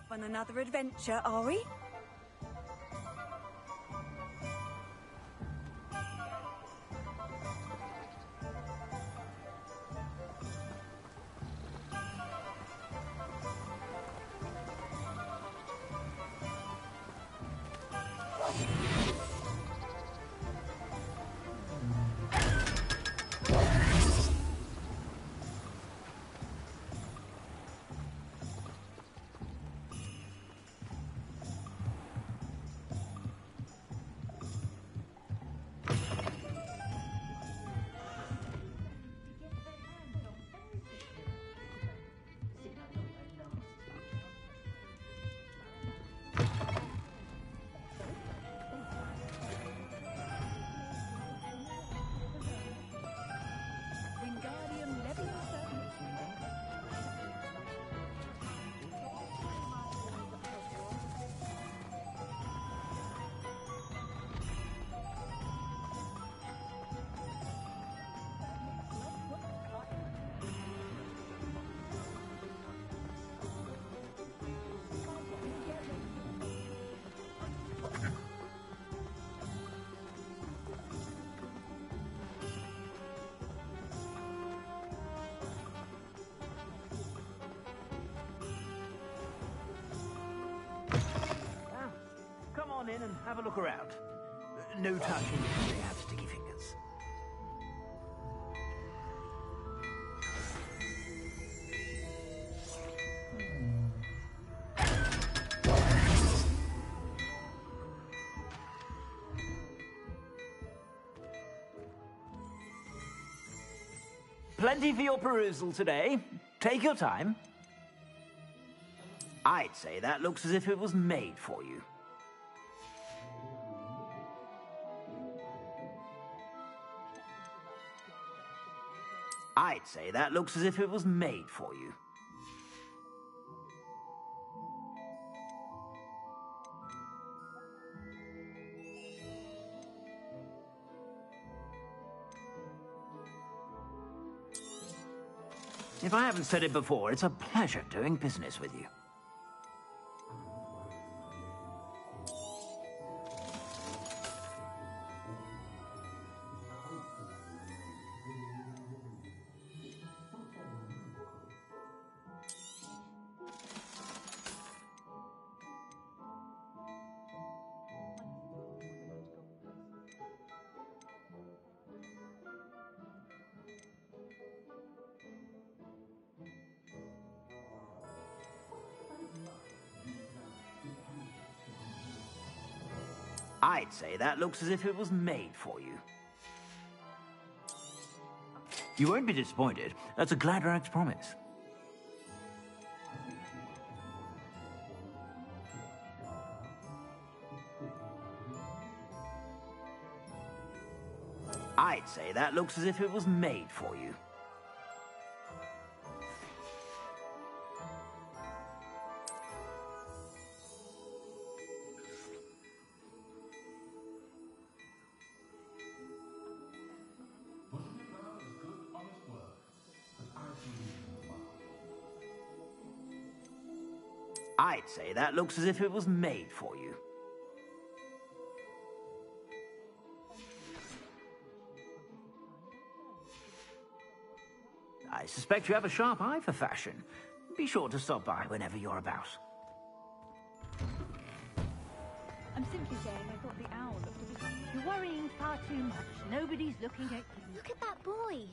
off on another adventure, are we? In and have a look around. No touching if they have sticky fingers. Plenty for your perusal today. Take your time. I'd say that looks as if it was made for you. I'd say that looks as if it was made for you. If I haven't said it before, it's a pleasure doing business with you. I'd say that looks as if it was made for you. You won't be disappointed. That's a Gladrag's promise. I'd say that looks as if it was made for you. I'd say that looks as if it was made for you. I suspect you have a sharp eye for fashion. Be sure to stop by whenever you're about. I'm simply saying I thought the owl looked a bit... You're worrying far too much. Nobody's looking at you. Look at that boy.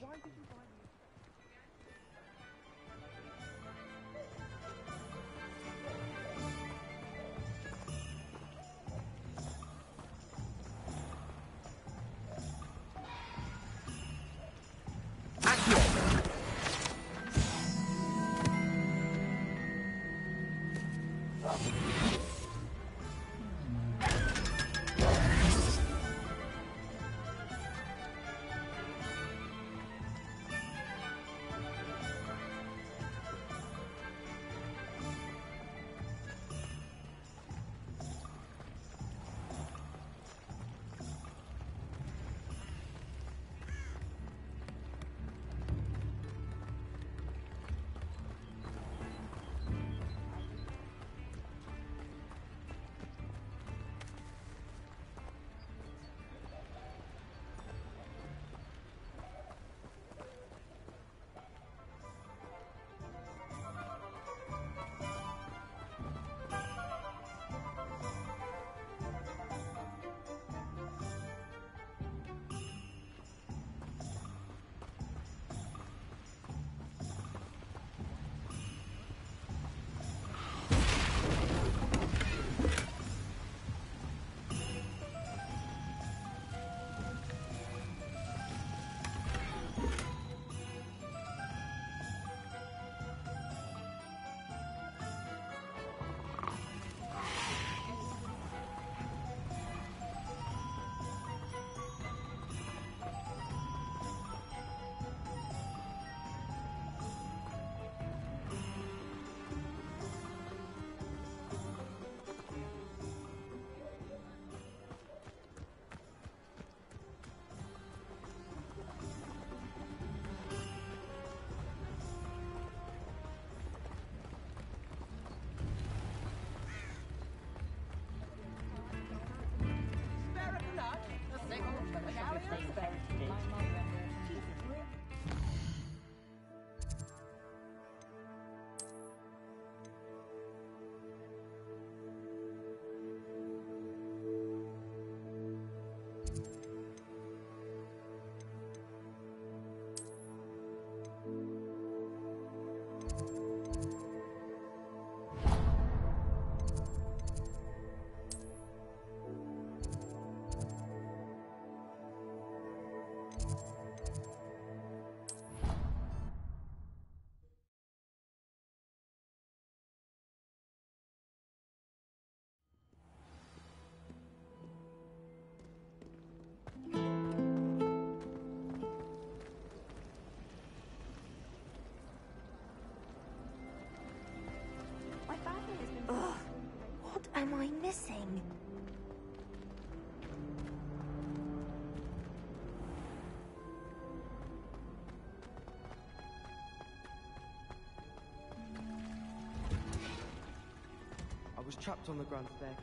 trapped on the grand staircase.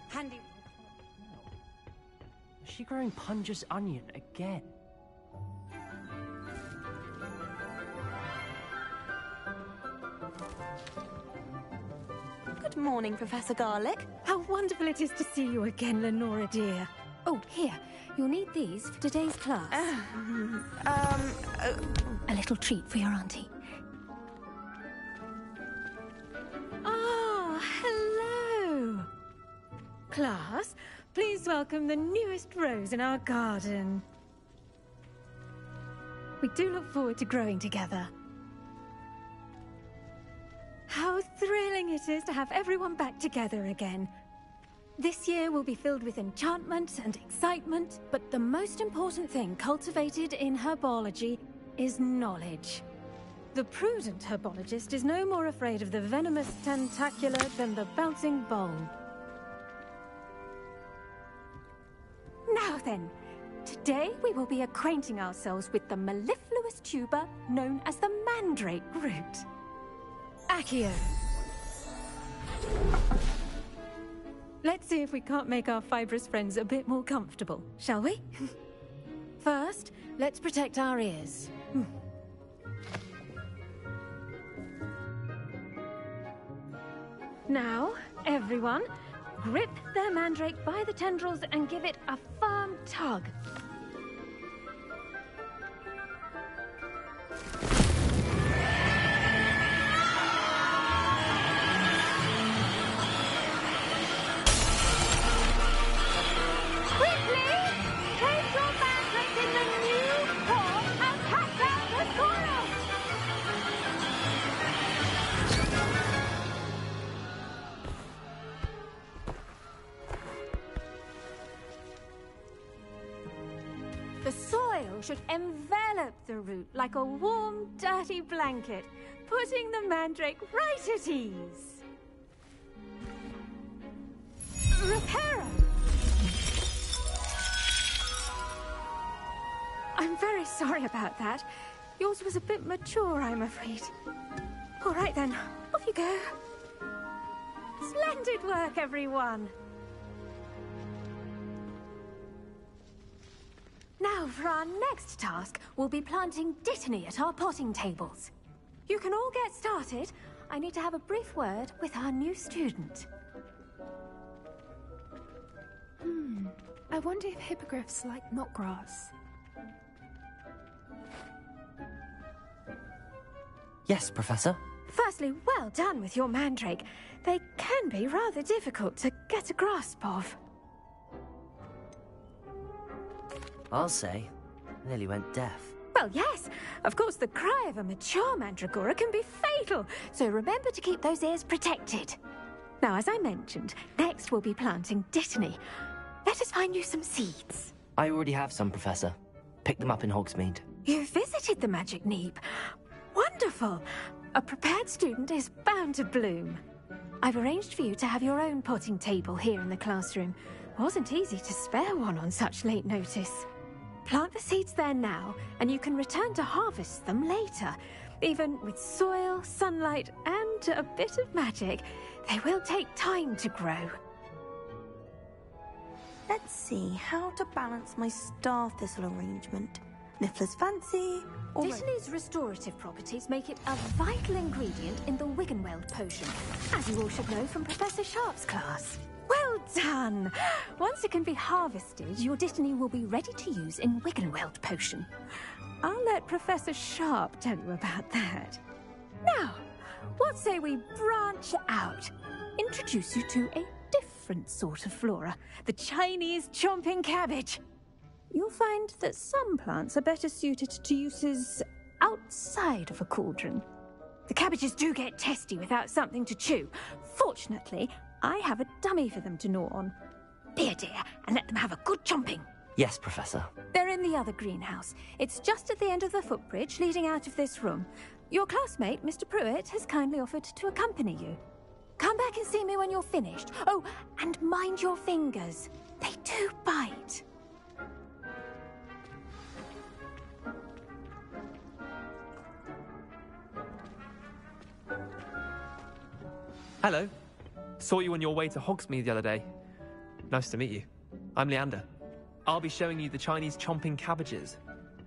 Handy. Is she growing Punja's onion again? Good morning, Professor Garlic. How wonderful it is to see you again, Lenora dear. Oh, here. You'll need these for today's class. A little treat for your auntie. Ah, hello. Class, please welcome the newest rose in our garden. We do look forward to growing together. How thrilling it is to have everyone back together again. This year will be filled with enchantment and excitement, but the most important thing cultivated in herbology is knowledge. The prudent herbologist is no more afraid of the venomous tentacular than the bouncing bulb. Now then, today we will be acquainting ourselves with the mellifluous tuber known as the mandrake root. Accio. Let's see if we can't make our fibrous friends a bit more comfortable, shall we? First, let's protect our ears. Now, everyone, grip their mandrake by the tendrils and give it a firm tug. The soil should envelop the root like a warm, dirty blanket, putting the mandrake right at ease. Reparo! I'm very sorry about that. Yours was a bit mature, I'm afraid. All right then, off you go. Splendid work, everyone. Now, for our next task, we'll be planting dittany at our potting tables. You can all get started. I need to have a brief word with our new student. I wonder if hippogriffs like knotgrass. Yes, Professor. Firstly, well done with your mandrake. They can be rather difficult to get a grasp of. I'll say. I nearly went deaf. Well, yes. Of course, the cry of a mature mandragora can be fatal, so remember to keep those ears protected. Now, as I mentioned, next we'll be planting dittany. Let us find you some seeds. I already have some, Professor. Picked them up in Hogsmeade. You visited the Magic Neep. Wonderful. A prepared student is bound to bloom. I've arranged for you to have your own potting table here in the classroom. Wasn't easy to spare one on such late notice. Plant the seeds there now, and you can return to harvest them later. Even with soil, sunlight, and a bit of magic, they will take time to grow. Let's see how to balance my star thistle arrangement. Niffler's fancy, or... Dittany's restorative properties make it a vital ingredient in the Wiggenweld potion, as you all should know from Professor Sharp's class. Well done! Once it can be harvested, your dittany will be ready to use in Wiggenweld potion. I'll let Professor Sharp tell you about that. Now, what say we branch out? Introduce you to a different sort of flora, the Chinese chomping cabbage. You'll find that some plants are better suited to uses outside of a cauldron. The cabbages do get testy without something to chew. Fortunately, I have a dummy for them to gnaw on. Be a dear and let them have a good chomping. Yes, Professor. They're in the other greenhouse. It's just at the end of the footbridge leading out of this room. Your classmate, Mr. Pruitt, has kindly offered to accompany you. Come back and see me when you're finished. Oh, and mind your fingers. They do bite. Hello. Saw you on your way to Hogsmeade the other day. Nice to meet you. I'm Leander. I'll be showing you the Chinese chomping cabbages.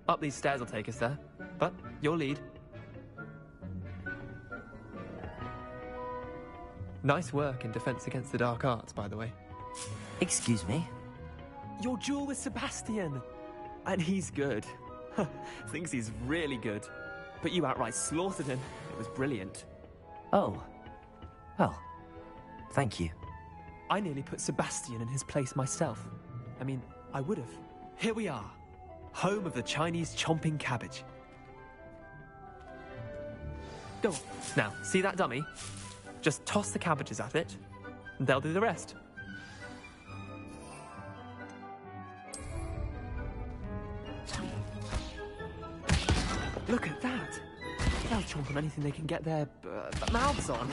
Up these stairs will take us there, but your lead. Nice work in Defense Against the Dark Arts, by the way. Excuse me? Your duel with Sebastian! And he's good. Thinks he's really good. But you outright slaughtered him. It was brilliant. Oh. Well, thank you. I nearly put Sebastian in his place myself. I mean, I would have. Here we are. Home of the Chinese chomping cabbage. Go on. Now, see that dummy? Just toss the cabbages at it, and they'll do the rest. Look at that! They'll chomp on anything they can get their mouths on.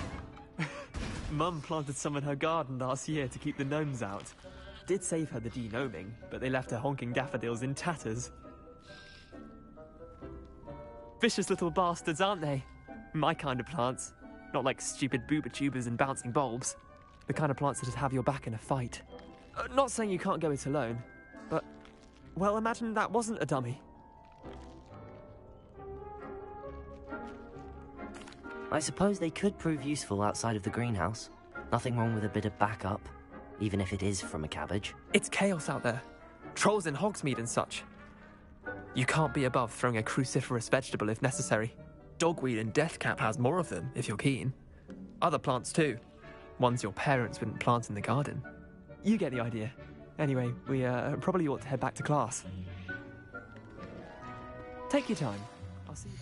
Mum planted some in her garden last year to keep the gnomes out. Did save her the de-gnoming, but they left her honking daffodils in tatters. Vicious little bastards, aren't they? My kind of plants. Not like stupid booba tubers and bouncing bulbs. The kind of plants that'd have your back in a fight. Not saying you can't go it alone, but... well, imagine that wasn't a dummy. I suppose they could prove useful outside of the greenhouse. Nothing wrong with a bit of backup, even if it is from a cabbage. It's chaos out there. Trolls in Hogsmeade and such. You can't be above throwing a cruciferous vegetable if necessary. Dogweed and deathcap has more of them, if you're keen. Other plants too. Ones your parents wouldn't plant in the garden. You get the idea. Anyway, we probably ought to head back to class. Take your time. I'll see you.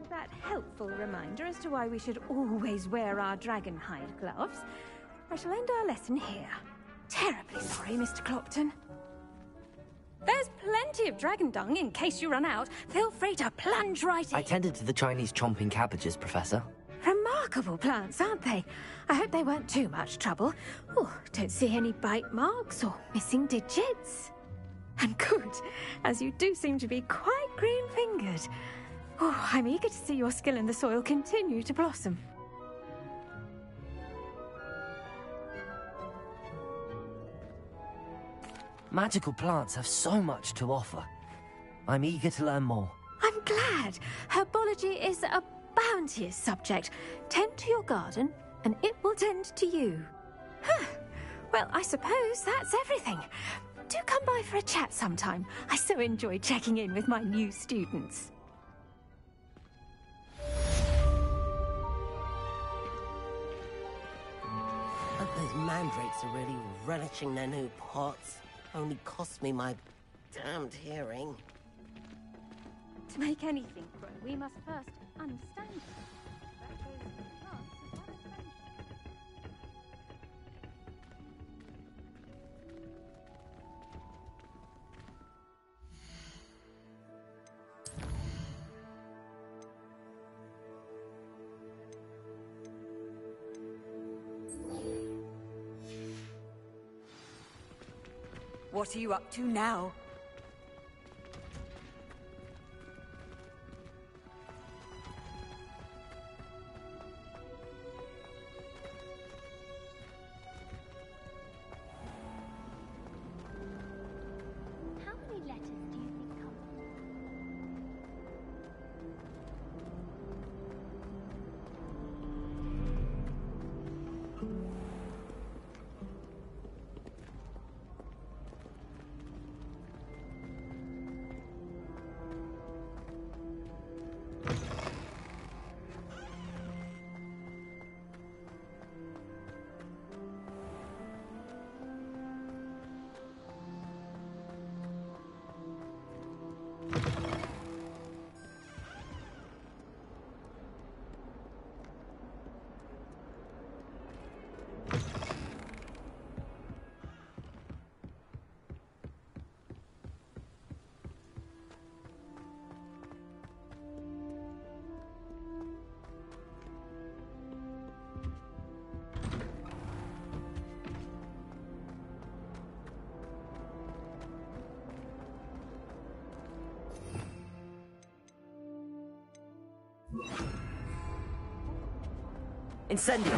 That helpful reminder as to why we should always wear our dragon hide gloves. I shall end our lesson here. Terribly sorry, Mr. Clopton. There's plenty of dragon dung in case you run out. Feel free to plunge right in. I tended to the Chinese chomping cabbages, Professor. Remarkable plants, aren't they? I hope they weren't too much trouble. Oh, don't see any bite marks or missing digits. And good, as you do seem to be quite green-fingered. Oh, I'm eager to see your skill in the soil continue to blossom. Magical plants have so much to offer. I'm eager to learn more. I'm glad. Herbology is a bounteous subject. Tend to your garden, and it will tend to you. Huh. Well, I suppose that's everything. Do come by for a chat sometime. I so enjoy checking in with my new students. Those mandrakes are really relishing their new pots. Only cost me my damned hearing. To make anything grow, we must first understand it. That goes for plants as well as friendship. What are you up to now? Incendio!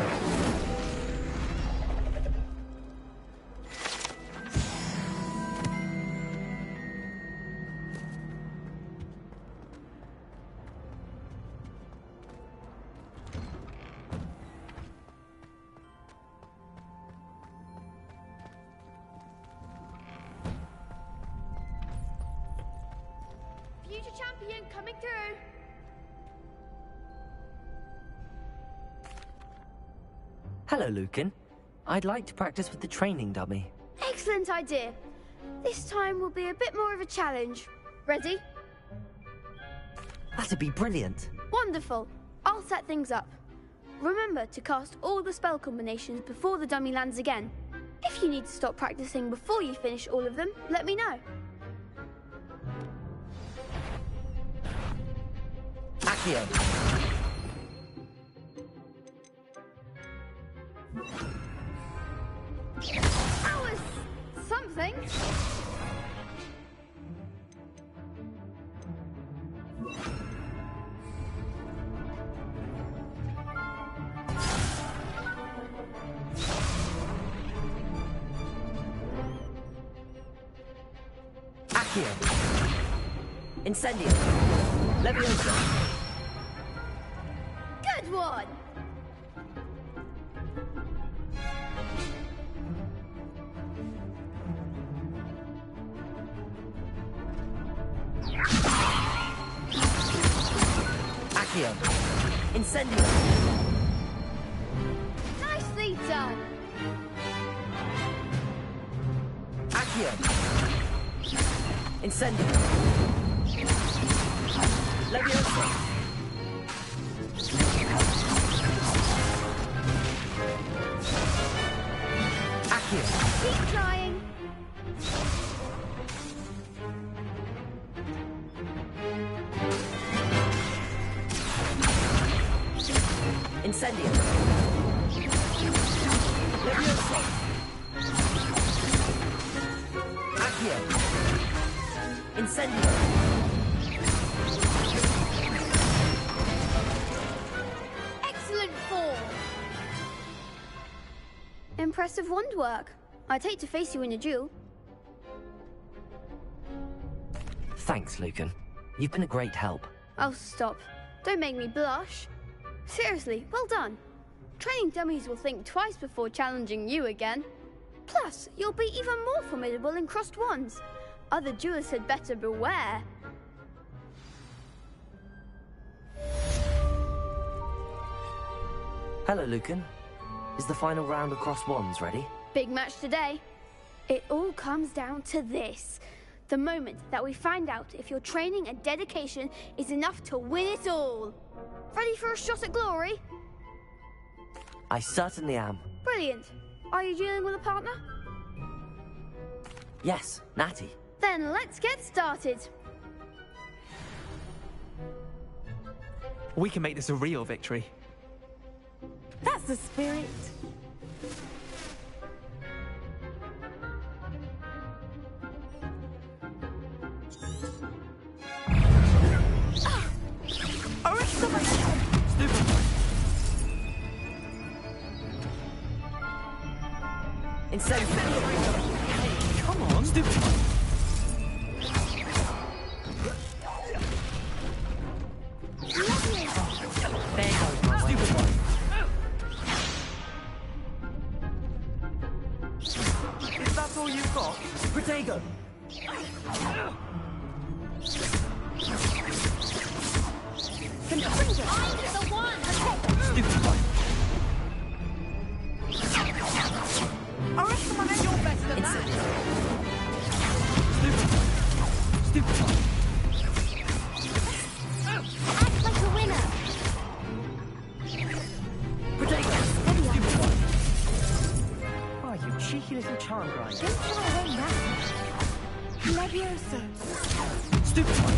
Future champion coming through. Hello, Lucan. I'd like to practice with the training dummy. Excellent idea. This time will be a bit more of a challenge. Ready? That'd be brilliant. Wonderful. I'll set things up. Remember to cast all the spell combinations before the dummy lands again. If you need to stop practicing before you finish all of them, let me know. Accio! That was something. Accio! Incendio! Leviosa! Good one. Accio! Incendio! Nicely done. Accio! Incendio! Leviosa! Accio! Keep trying. Incendio! Leviosa! Accio! Incendio! Excellent form. Impressive wand work. I'd hate to face you in a duel. Thanks, Lucan. You've been a great help. Oh, stop. Don't make me blush. Seriously, well done. Training dummies will think twice before challenging you again. Plus, you'll be even more formidable in crossed wands. Other duelists had better beware. Hello, Lucan. Is the final round of crossed wands ready? Big match today. It all comes down to this. The moment that we find out if your training and dedication is enough to win it all. Ready for a shot at glory? I certainly am. Brilliant. Are you dealing with a partner? Yes, Natty. Then let's get started. We can make this a real victory. That's the spirit. Incendio! Come on, stupid. There goes my Stupid one. Is that all you've got? Protego! I'm the one. Stupid one. I reckon I'm your best at that. Stupid one. Act like a winner. Protego! Stupid one. Oh, you cheeky little charm grinder. Don't try away now. Leviosa. Stupid one.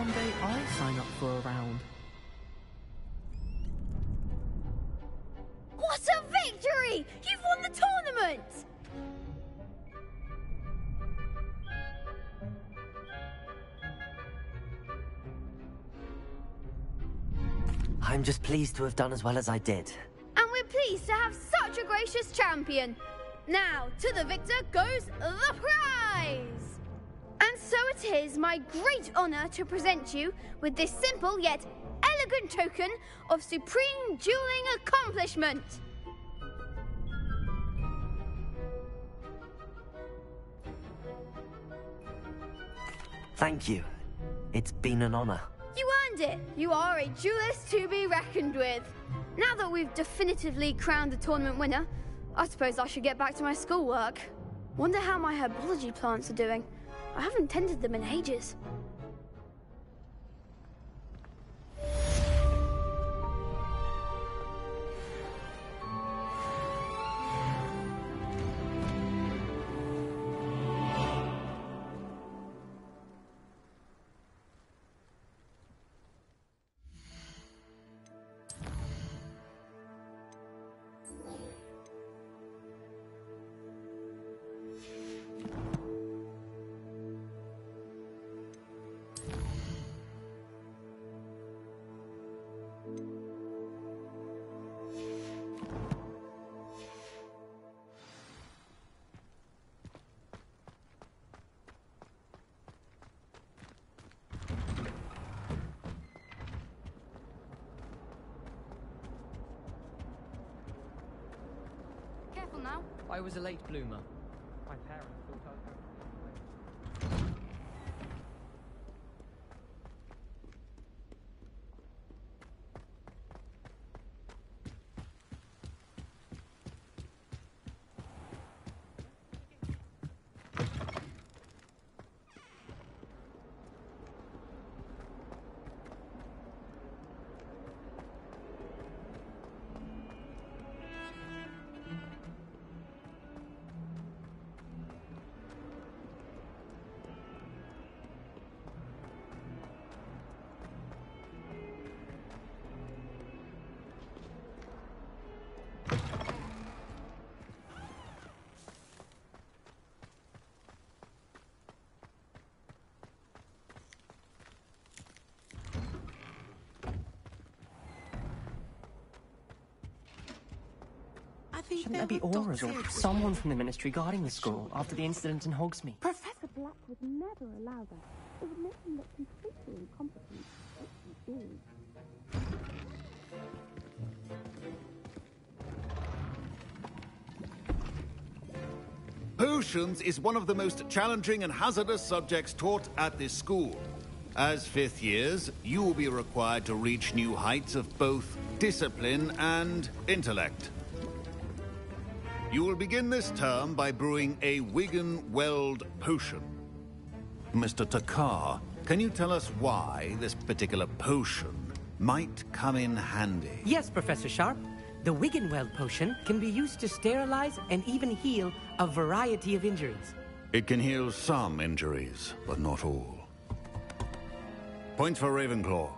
someday I sign up for a round. What a victory! You've won the tournament! I'm just pleased to have done as well as I did. And we're pleased to have such a gracious champion. Now, to the victor goes the prize! And so it is my great honour to present you with this simple yet elegant token of supreme dueling accomplishment. Thank you. It's been an honour. You earned it. You are a duelist to be reckoned with. Now that we've definitively crowned the tournament winner, I suppose I should get back to my schoolwork. Wonder how my herbology plants are doing. I haven't tended them in ages. Now. I was a late bloomer. My parents thought I was... Shouldn't there be auras or someone from the Ministry guarding the school after the incident in Hogsmeade? Professor Black would never allow that. It would make him look completely incompetent. Potions is one of the most challenging and hazardous subjects taught at this school. As fifth years, you will be required to reach new heights of both discipline and intellect. You will begin this term by brewing a Wigan-Weld potion. Mr. Takar, can you tell us why this particular potion might come in handy? Yes, Professor Sharp. The Wigan-Weld potion can be used to sterilize and even heal a variety of injuries. It can heal some injuries, but not all. Points for Ravenclaw.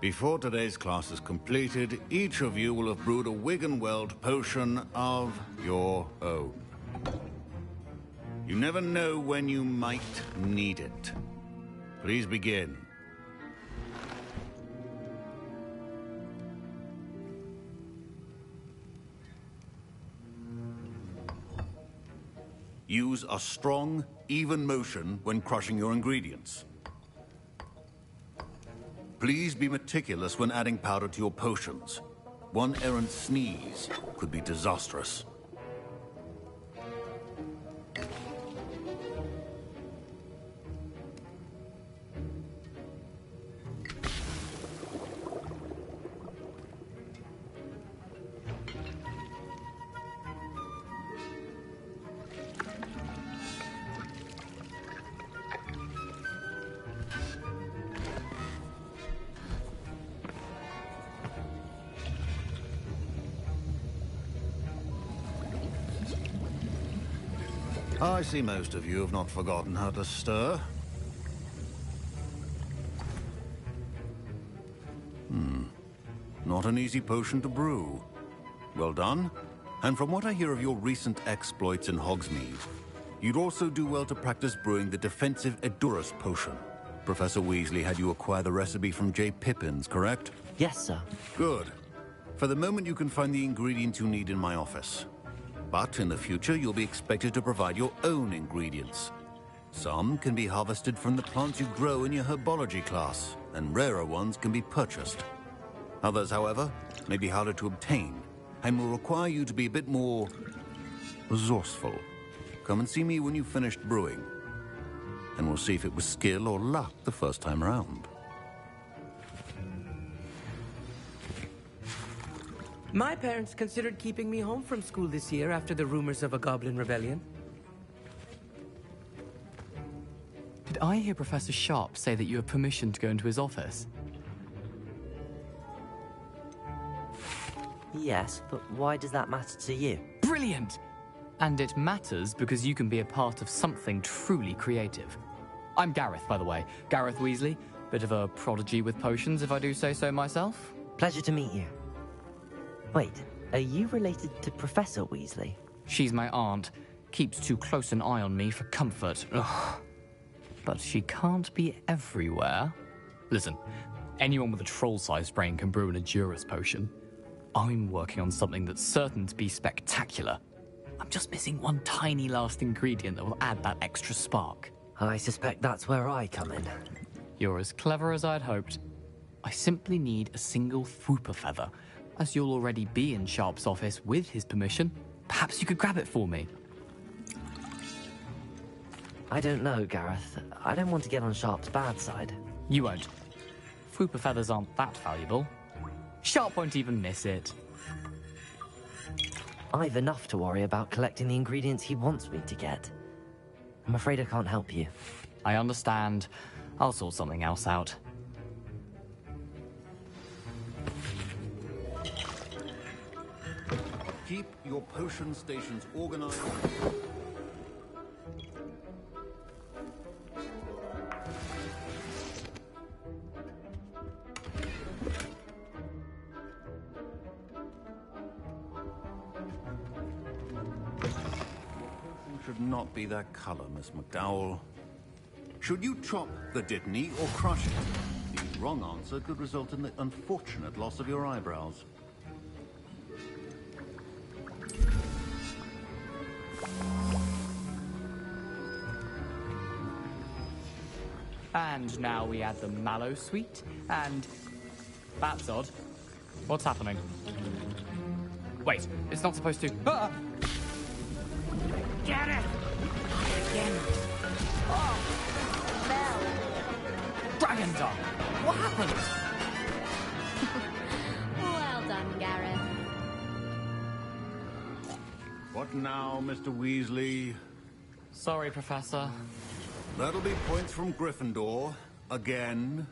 Before today's class is completed, each of you will have brewed a Wigan-Weld potion of your own. You never know when you might need it. Please begin. Use a strong, even motion when crushing your ingredients. Please be meticulous when adding powder to your potions. One errant sneeze could be disastrous. I see most of you have not forgotten how to stir. Not an easy potion to brew. Well done. And from what I hear of your recent exploits in Hogsmeade, you'd also do well to practice brewing the defensive Edurus potion. Professor Weasley had you acquire the recipe from J. Pippin's, correct? Yes, sir. Good. For the moment, you can find the ingredients you need in my office. But in the future, you'll be expected to provide your own ingredients. Some can be harvested from the plants you grow in your herbology class, and rarer ones can be purchased. Others, however, may be harder to obtain, and will require you to be a bit more resourceful. Come and see me when you've finished brewing, and we'll see if it was skill or luck the first time around. My parents considered keeping me home from school this year after the rumors of a goblin rebellion. Did I hear Professor Sharp say that you have permission to go into his office? Yes, but why does that matter to you? Brilliant! And it matters because you can be a part of something truly creative. I'm Gareth, by the way. Gareth Weasley. Bit of a prodigy with potions, if I do say so myself. Pleasure to meet you. Wait, are you related to Professor Weasley? She's my aunt. Keeps too close an eye on me for comfort. Ugh. But she can't be everywhere. Listen, anyone with a troll-sized brain can brew an Edurus potion. I'm working on something that's certain to be spectacular. I'm just missing one tiny last ingredient that will add that extra spark. I suspect that's where I come in. You're as clever as I'd hoped. I simply need a single Fwooper feather. As you'll already be in Sharp's office with his permission, perhaps you could grab it for me. I don't know, Gareth. I don't want to get on Sharp's bad side. You won't. Fwooper feathers aren't that valuable. Sharp won't even miss it. I've enough to worry about collecting the ingredients he wants me to get. I'm afraid I can't help you. I understand. I'll sort something else out. Keep your potion stations organized. Should not be that color, Miss McDowell. Should you chop the Dittany or crush it? The wrong answer could result in the unfortunate loss of your eyebrows. And now we add the mallow sweet, and... That's odd. What's happening? Wait, it's not supposed to... Ah! Get it! Again. Oh, smell. Dragon Dung! What happened? Well done, Gareth. What now, Mr. Weasley? Sorry, Professor. That'll be points from Gryffindor. Again.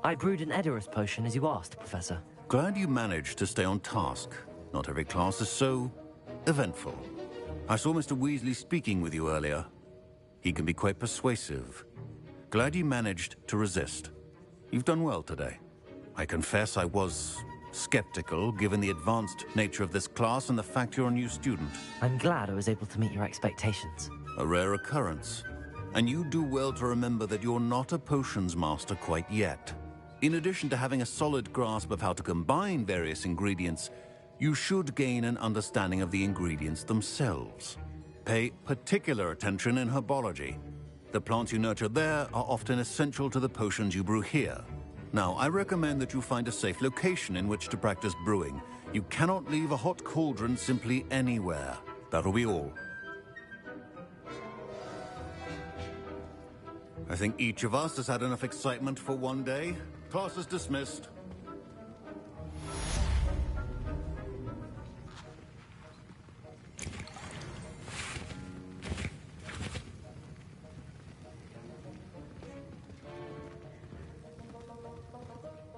I brewed an Edurus potion as you asked, Professor. Glad you managed to stay on task. Not every class is so eventful. I saw Mr. Weasley speaking with you earlier. He can be quite persuasive. Glad you managed to resist. You've done well today. I confess I was skeptical, given the advanced nature of this class and the fact you're a new student. I'm glad I was able to meet your expectations. A rare occurrence. And you do well to remember that you're not a potions master quite yet. In addition to having a solid grasp of how to combine various ingredients, you should gain an understanding of the ingredients themselves. Pay particular attention in herbology. The plants you nurture there are often essential to the potions you brew here. Now, I recommend that you find a safe location in which to practice brewing. You cannot leave a hot cauldron simply anywhere. That'll be all. I think each of us has had enough excitement for one day. Class is dismissed.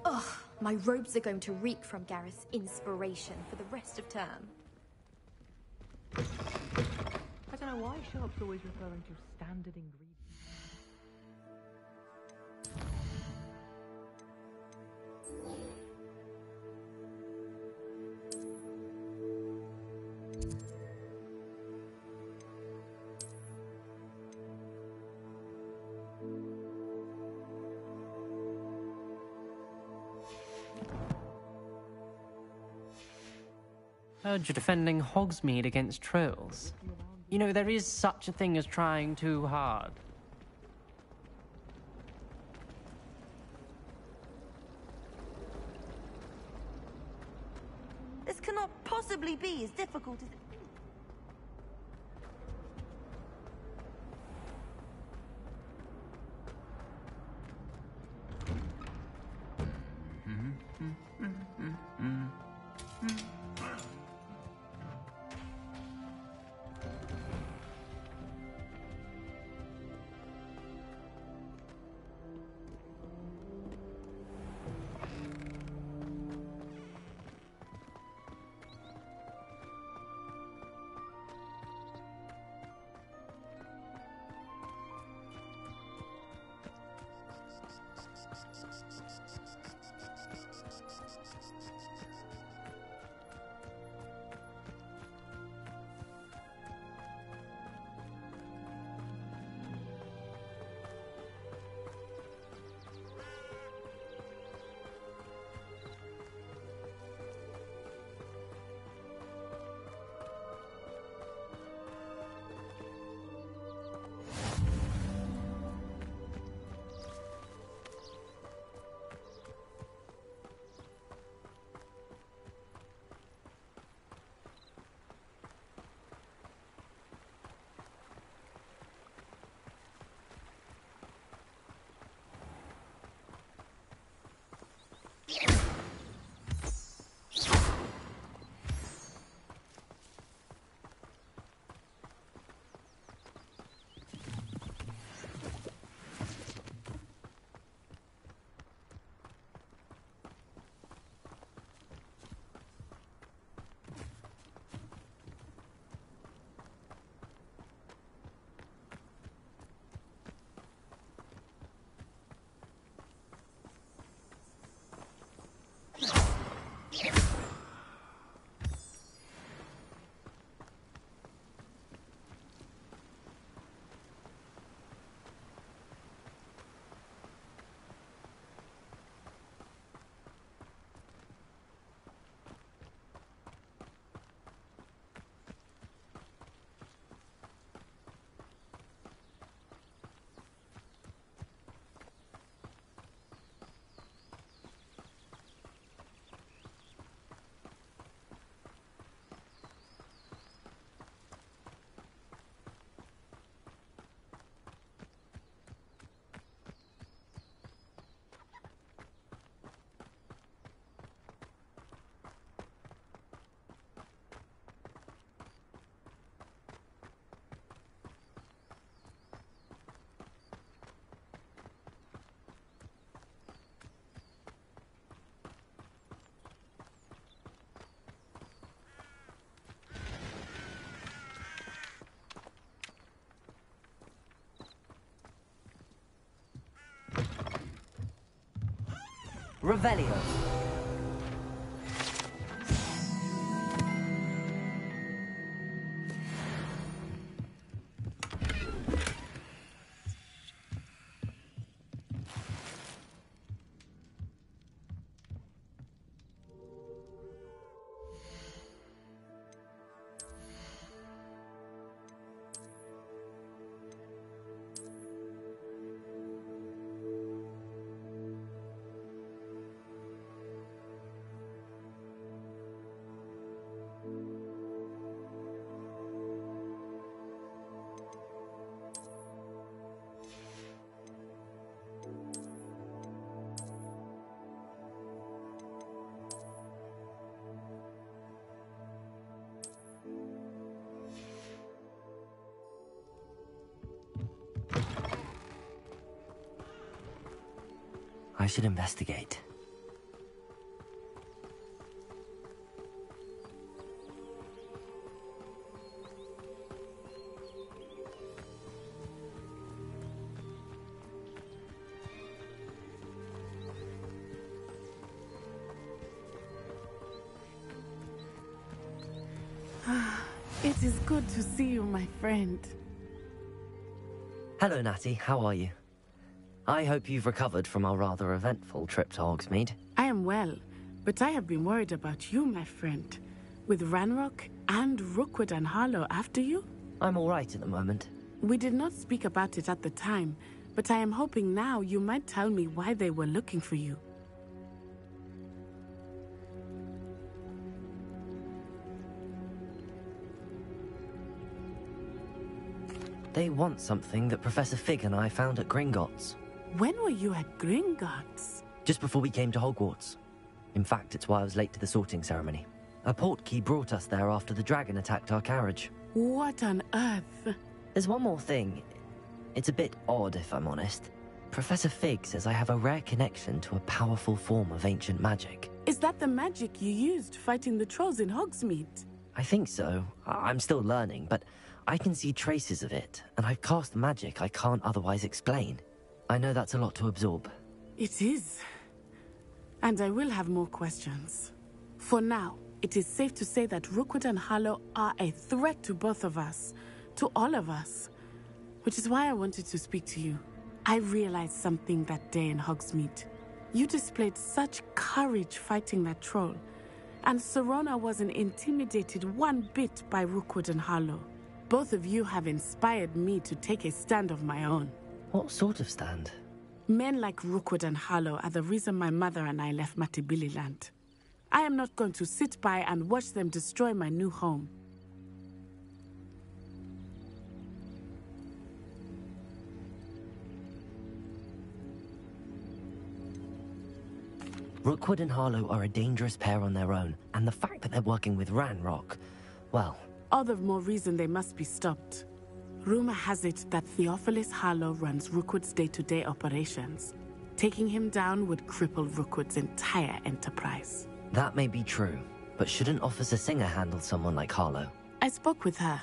Ugh, my robes are going to reek from Gareth's inspiration for the rest of term. I don't know why Sharp's always referring to standard ingredients. Heard you're defending Hogsmeade against trolls. You know, there is such a thing as trying too hard. This cannot possibly be as difficult as... Revelio. I should investigate. It is good to see you, my friend. Hello, Natty. How are you? I hope you've recovered from our rather eventful trip to Hogsmeade. I am well, but I have been worried about you, my friend. With Ranrock and Rookwood and Harlow after you? I'm all right at the moment. We did not speak about it at the time, but I am hoping now you might tell me why they were looking for you. They want something that Professor Fig and I found at Gringotts. When were you at Gringotts? Just before we came to Hogwarts. In fact, it's why I was late to the sorting ceremony. A portkey brought us there after the dragon attacked our carriage. What on earth? There's one more thing. It's a bit odd, if I'm honest. Professor Fig says I have a rare connection to a powerful form of ancient magic. Is that the magic you used fighting the trolls in Hogsmeade? I think so. I'm still learning, but I can see traces of it, and I've cast magic I can't otherwise explain. I know that's a lot to absorb. It is. And I will have more questions. For now, it is safe to say that Rookwood and Harlow are a threat to both of us. To all of us. Which is why I wanted to speak to you. I realized something that day in Hogsmeade. You displayed such courage fighting that troll. And Serona wasn't intimidated one bit by Rookwood and Harlow. Both of you have inspired me to take a stand of my own. What sort of stand? Men like Rookwood and Harlow are the reason my mother and I left Matibili-land. I am not going to sit by and watch them destroy my new home. Rookwood and Harlow are a dangerous pair on their own, and the fact that they're working with Ranrock, well... All the more reason they must be stopped. Rumor has it that Theophilus Harlow runs Rookwood's day-to-day operations. Taking him down would cripple Rookwood's entire enterprise. That may be true, but shouldn't Officer Singer handle someone like Harlow? I spoke with her.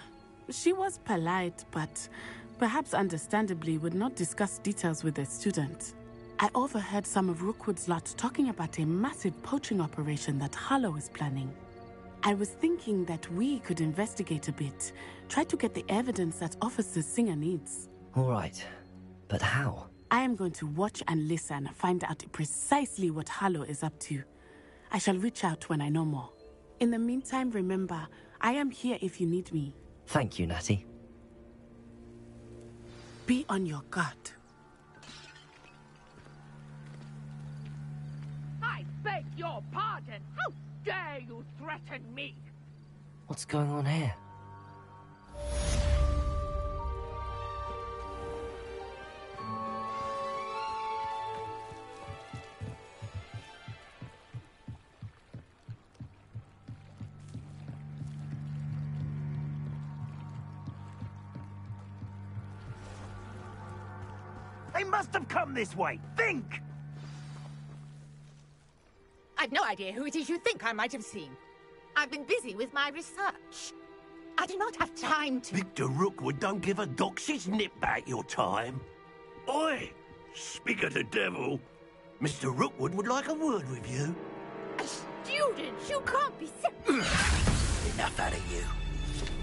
She was polite, but perhaps understandably would not discuss details with a student. I overheard some of Rookwood's lot talking about a massive poaching operation that Harlow is planning. I was thinking that we could investigate a bit, try to get the evidence that Officer Singer needs. All right, but how? I am going to watch and listen, find out precisely what Harlow is up to. I shall reach out when I know more. In the meantime, remember, I am here if you need me. Thank you, Natty. Be on your guard. I beg your pardon. How dare you threaten me? What's going on here? They must have come this way. Think! I've no idea who it is you think I might have seen. I've been busy with my research. I do not have time to... Victor Rookwood don't give a doxy's nip back your time. Oi! Speak of the devil. Mr. Rookwood would like a word with you. A student? You can't be serious. Enough out of you.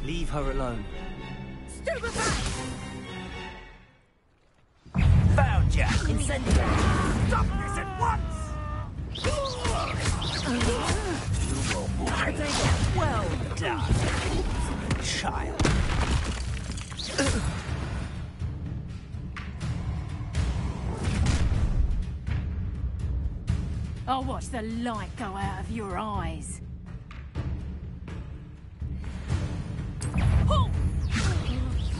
Leave her alone. Stupefy! Found ya! Incendiary! Stop this at once! Well done, child. I'll watch the light go out of your eyes.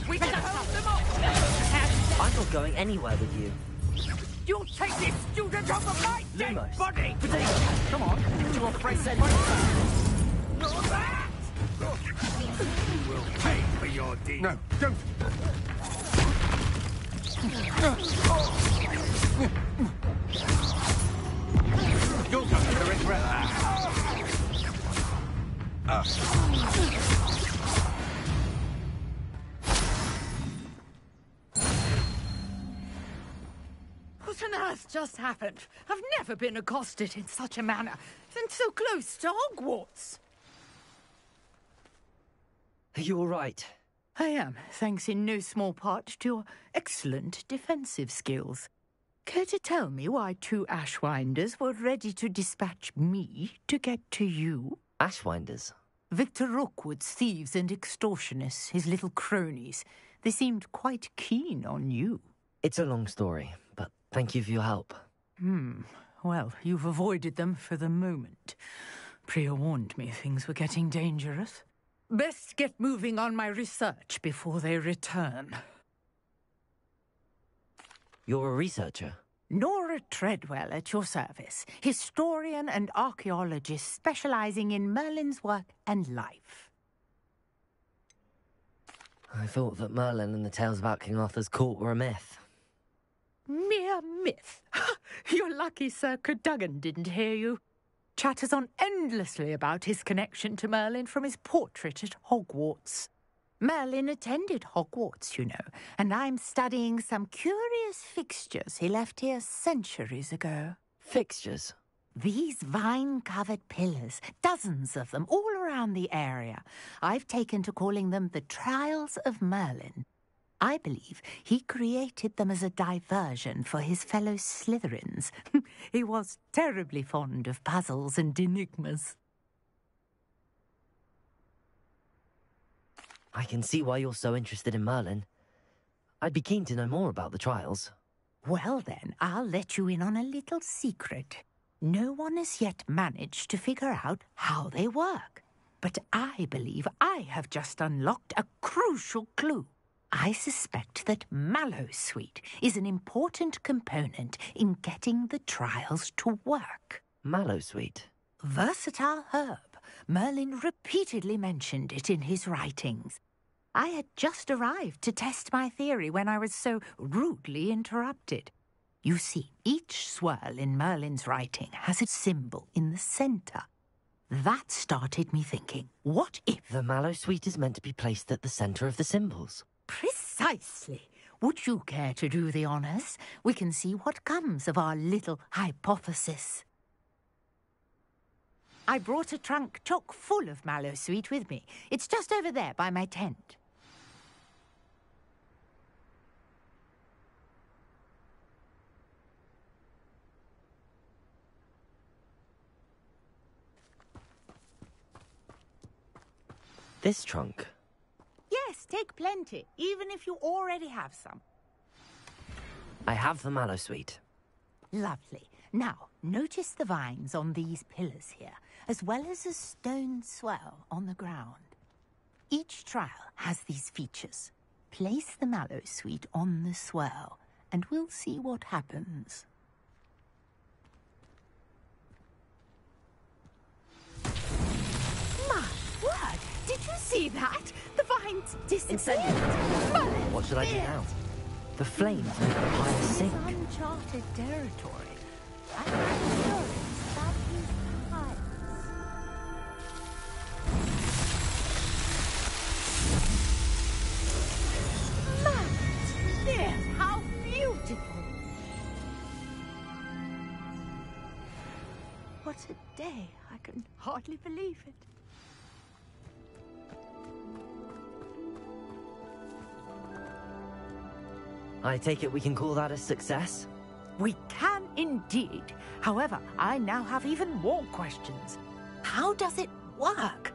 We can hold them off! I'm not going anywhere with you. You'll take this student off of my dead Lumos. body! Come on, you're afraid to Not that! You will pay for your deed. No, don't. You're going to regret that. What on earth just happened? I've never been accosted in such a manner, and so close to Hogwarts. Are you all right? I am, thanks in no small part to your excellent defensive skills. Care to tell me why 2 Ashwinders were ready to dispatch me to get to you? Ashwinders? Victor Rookwood's thieves and extortionists, his little cronies. They seemed quite keen on you. It's a long story, but thank you for your help. Well, you've avoided them for the moment. Priya warned me things were getting dangerous. Best get moving on my research before they return. You're a researcher? Nora Treadwell at your service, historian and archaeologist specializing in Merlin's work and life. I thought that Merlin and the tales about King Arthur's court were a myth. Mere myth? You're lucky Sir Cadogan didn't hear you. Chatters on endlessly about his connection to Merlin from his portrait at Hogwarts. Merlin attended Hogwarts, you know, and I'm studying some curious fixtures he left here centuries ago. Fixtures? These vine-covered pillars, dozens of them, all around the area. I've taken to calling them the Trials of Merlin. I believe he created them as a diversion for his fellow Slytherins. He was terribly fond of puzzles and enigmas. I can see why you're so interested in Merlin. I'd be keen to know more about the trials. Well then, I'll let you in on a little secret. No one has yet managed to figure out how they work. But I believe I have just unlocked a crucial clue. I suspect that Mallowsweet is an important component in getting the trials to work. Mallowsweet? Versatile herb. Merlin repeatedly mentioned it in his writings. I had just arrived to test my theory when I was so rudely interrupted. You see, each swirl in Merlin's writing has a symbol in the centre. That started me thinking, what if... The Mallowsweet is meant to be placed at the centre of the symbols. Precisely. Would you care to do the honours? We can see what comes of our little hypothesis. I brought a trunk chock full of Mallowsweet with me. It's just over there by my tent. This trunk? Yes, take plenty, even if you already have some. I have the Mallowsweet. Lovely. Now, notice the vines on these pillars here, as well as a stone swell on the ground. Each trial has these features. Place the Mallowsweet on the swell, and we'll see what happens. My word! Did you see that? The vines disappeared! What should I do now? The flames make the fire sink. Uncharted territory. I'm curious about these heights. Matt! Dear, how beautiful! What a day. I can hardly believe it. I take it we can call that a success? We can indeed. However, I now have even more questions. How does it work?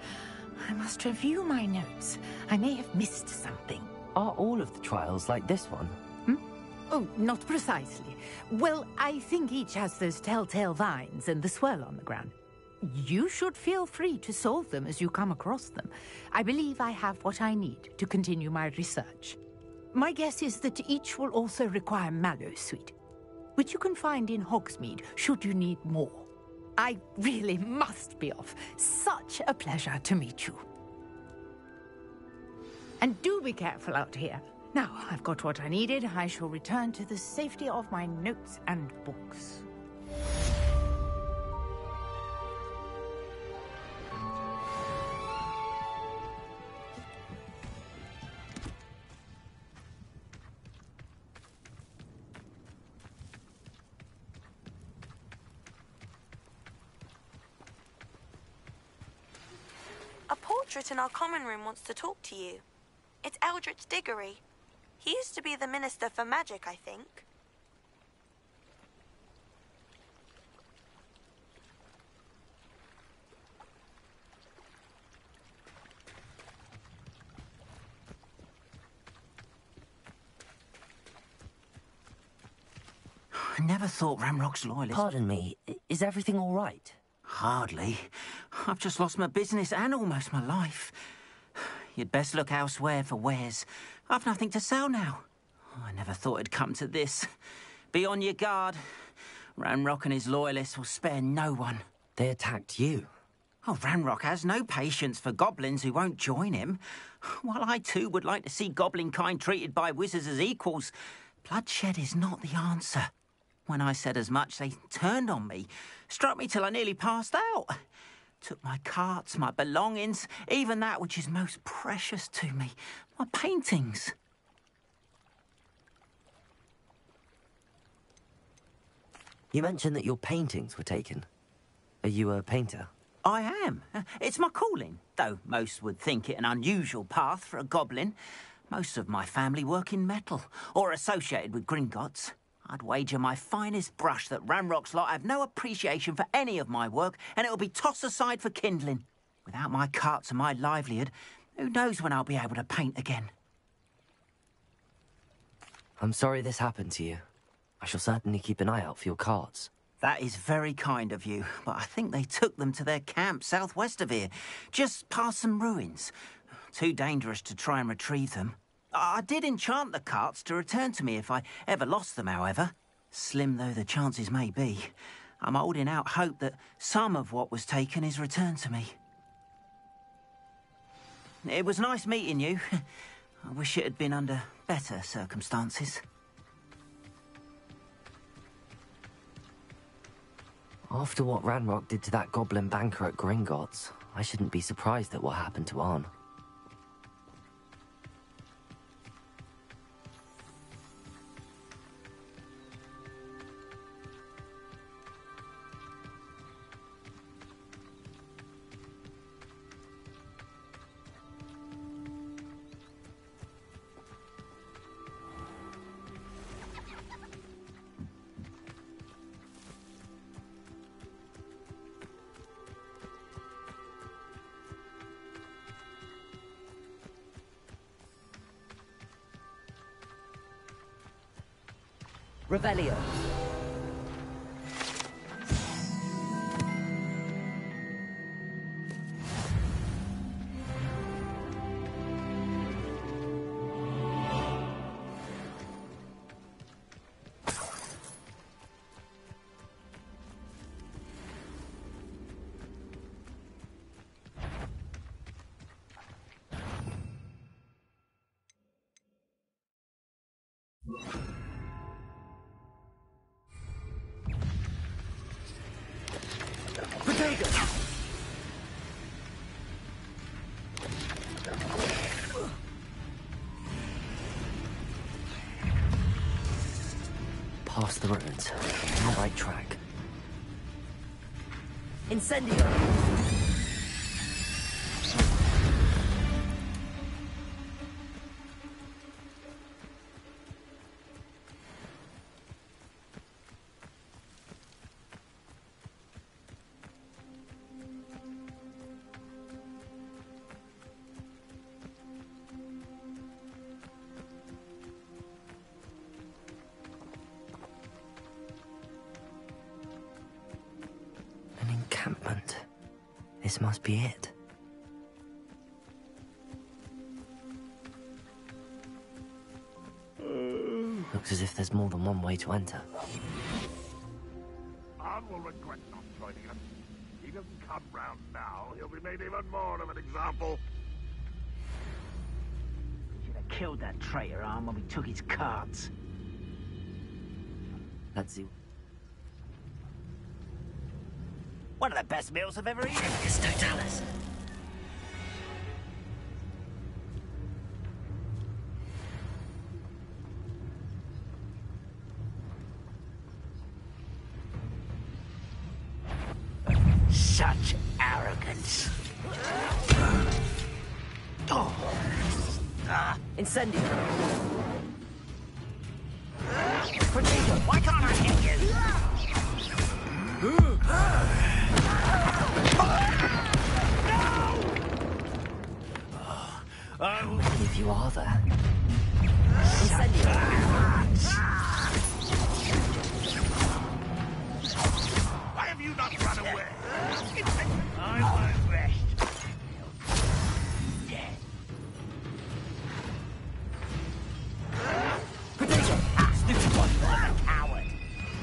I must review my notes. I may have missed something. Are all of the trials like this one? Oh, not precisely. Well, I think each has those telltale vines and the swirl on the ground. You should feel free to solve them as you come across them. I believe I have what I need to continue my research. My guess is that each will also require Mallowsweet, which you can find in Hogsmeade should you need more. I really must be off. Such a pleasure to meet you. And do be careful out here. Now, I've got what I needed. I shall return to the safety of my notes and books. A portal portrait in our common room wants to talk to you. It's Eldritch Diggory. He used to be the Minister for Magic, I think. I never thought Ramrock's loyalist... Pardon me, is everything all right? Hardly. I've just lost my business and almost my life. You'd best look elsewhere for wares. I've nothing to sell now. I never thought it'd come to this. Be on your guard. Ramrock and his loyalists will spare no one. They attacked you? Oh, Ramrock has no patience for goblins who won't join him. While I too would like to see goblin kind treated by wizards as equals, bloodshed is not the answer. When I said as much, they turned on me, struck me till I nearly passed out. Took my carts, my belongings, even that which is most precious to me, my paintings. You mentioned that your paintings were taken. Are you a painter? I am. It's my calling, though most would think it an unusual path for a goblin. Most of my family work in metal, or associated with Gringotts. I'd wager my finest brush that Ramrock's lot have no appreciation for any of my work, and it'll be tossed aside for kindling. Without my carts and my livelihood, who knows when I'll be able to paint again? I'm sorry this happened to you. I shall certainly keep an eye out for your carts. That is very kind of you, but I think they took them to their camp southwest of here, just past some ruins. Too dangerous to try and retrieve them. I did enchant the carts to return to me if I ever lost them, however. Slim though the chances may be, I'm holding out hope that some of what was taken is returned to me. It was nice meeting you. I wish it had been under better circumstances. After what Ranrock did to that goblin banker at Gringotts, I shouldn't be surprised at what happened to Arn. Revelio. Past the ruins. On the right track. Incendio! An encampment. This must be it. Looks as if there's more than one way to enter. Arn will regret not joining us. He doesn't come round now, he'll be made even more of an example. We should have killed that traitor, Arn, when we took his cards. Let's see. One of the best meals I've ever eaten. It's Totalis. Such arrogance. Incendio. Why can't I hit you? How many of you are there? Incendio. Why have you not run away? I won't rest. Potato. Stupid one, I'm a coward.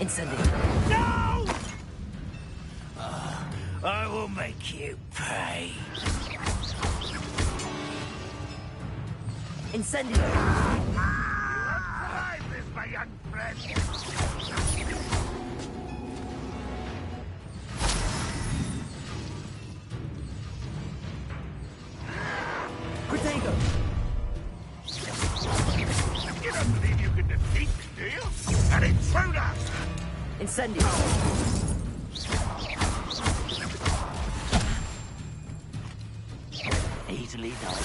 Incendio. No! I will make you pay. Incendio. Try this, my young friend. Potato. You don't believe you can defeat me, do you? An intruder! Incendio. Easily done.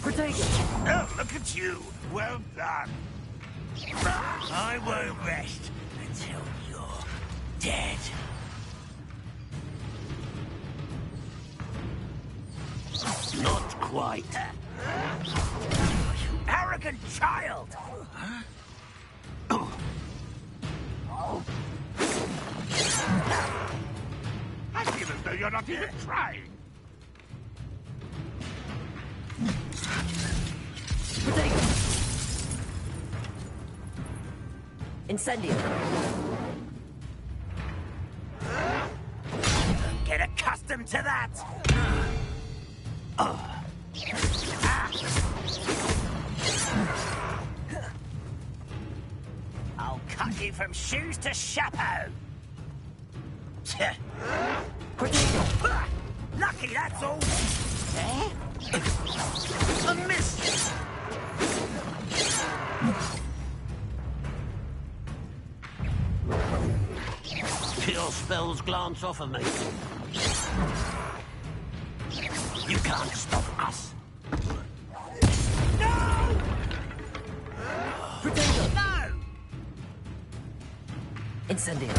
Potato. Oh, look at you. Well done. I won't rest until you're dead. Not quite. You arrogant child! I feel as though you're not even trying. Potato. Incendio. Get accustomed to that! I'll cut you from shoes to chapeau. Lucky, that's all. A miss. Your spells glance off of me. You can't stop us. No! Potato. No! Incendio.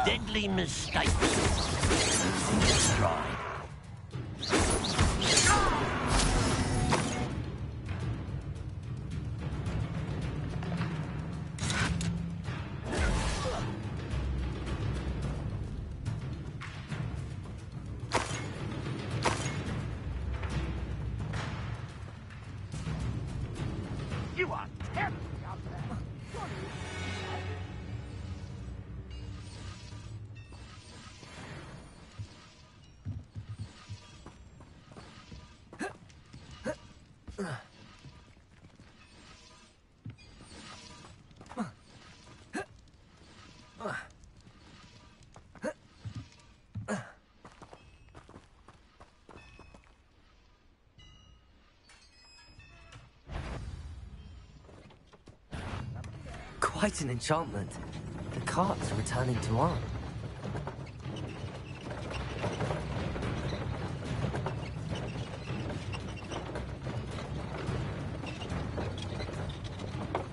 Deadly mistakes. Losing your stride. You are terribly out there. Quite an enchantment. The carts are returning to arm.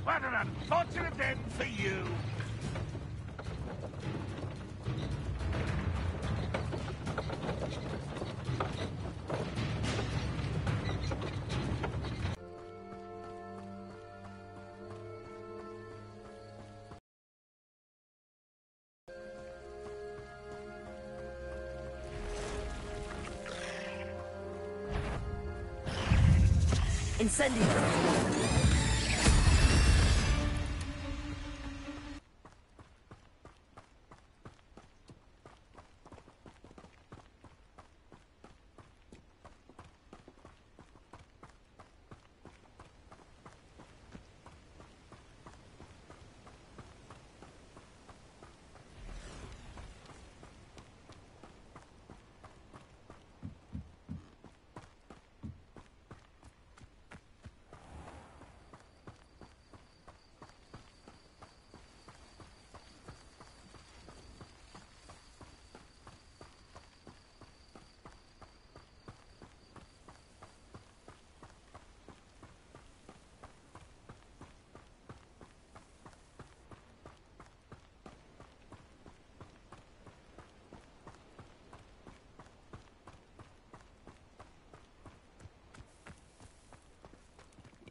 What an unfortunate end for you. Incendio.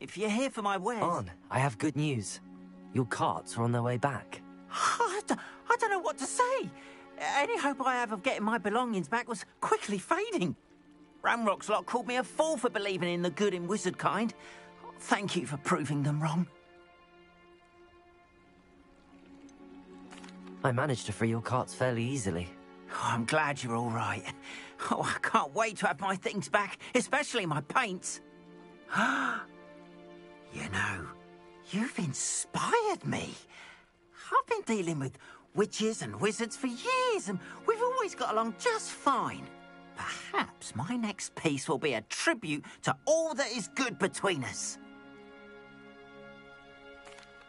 if you're here for my wares... On, I have good news. Your carts are on their way back. I don't know what to say. Any hope I have of getting my belongings back was quickly fading. Ramrock's lot called me a fool for believing in the good in wizard kind. Thank you for proving them wrong. I managed to free your carts fairly easily. Oh, I'm glad you're all right. Oh, I can't wait to have my things back, especially my paints. You know, you've inspired me. I've been dealing with witches and wizards for years, and we've always got along just fine. Perhaps my next piece will be a tribute to all that is good between us.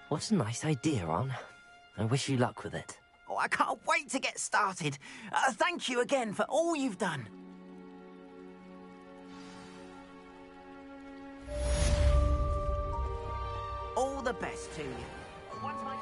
What a nice idea, Ron. I wish you luck with it. Oh, I can't wait to get started. Thank you again for all you've done. All the best to you. What's my...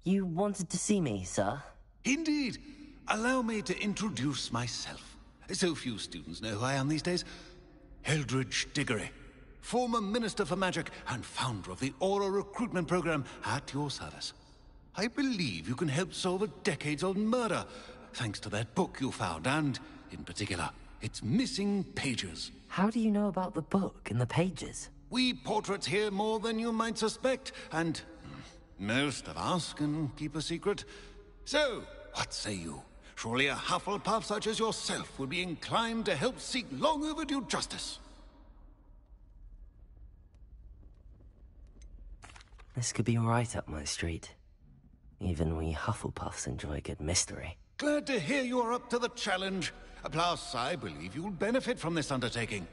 You wanted to see me, sir? Indeed. Allow me to introduce myself. So few students know who I am these days. Eldridge Diggory, former Minister for Magic and founder of the Aura Recruitment Program, at your service. I believe you can help solve a decades-old murder, thanks to that book you found, and, in particular, its missing pages. How do you know about the book and the pages? We portraits hear more than you might suspect, and most of us can keep a secret. So, what say you? Surely a Hufflepuff such as yourself would be inclined to help seek long overdue justice. This could be right up my street. Even we Hufflepuffs enjoy a good mystery. Glad to hear you are up to the challenge. Plus, I believe you'll benefit from this undertaking.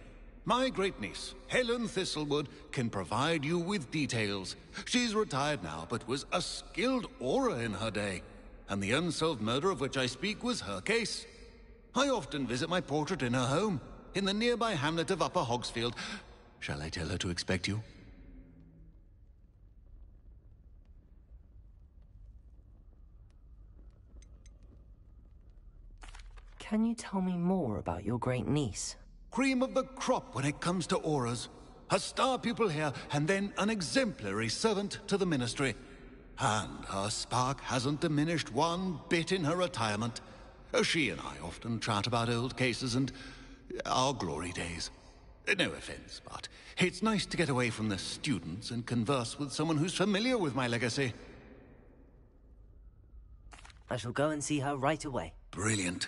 My great-niece, Helen Thistlewood, can provide you with details. She's retired now, but was a skilled aura in her day. And the unsolved murder of which I speak was her case. I often visit my portrait in her home, in the nearby hamlet of Upper Hogsfield. Shall I tell her to expect you? Can you tell me more about your great niece? Cream of the crop when it comes to auras. A star pupil here, and then an exemplary servant to the ministry. And her spark hasn't diminished one bit in her retirement. She and I often chat about old cases and our glory days. No offense, but it's nice to get away from the students and converse with someone who's familiar with my legacy. I shall go and see her right away. Brilliant.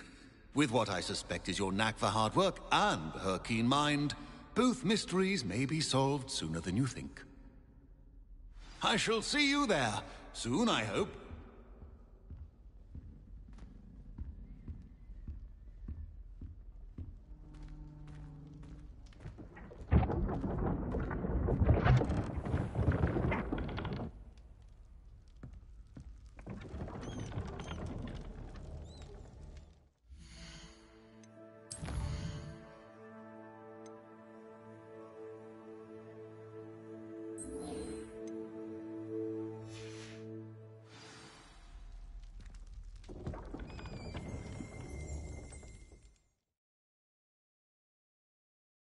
With what I suspect is your knack for hard work and her keen mind, both mysteries may be solved sooner than you think. I shall see you there. Soon, I hope.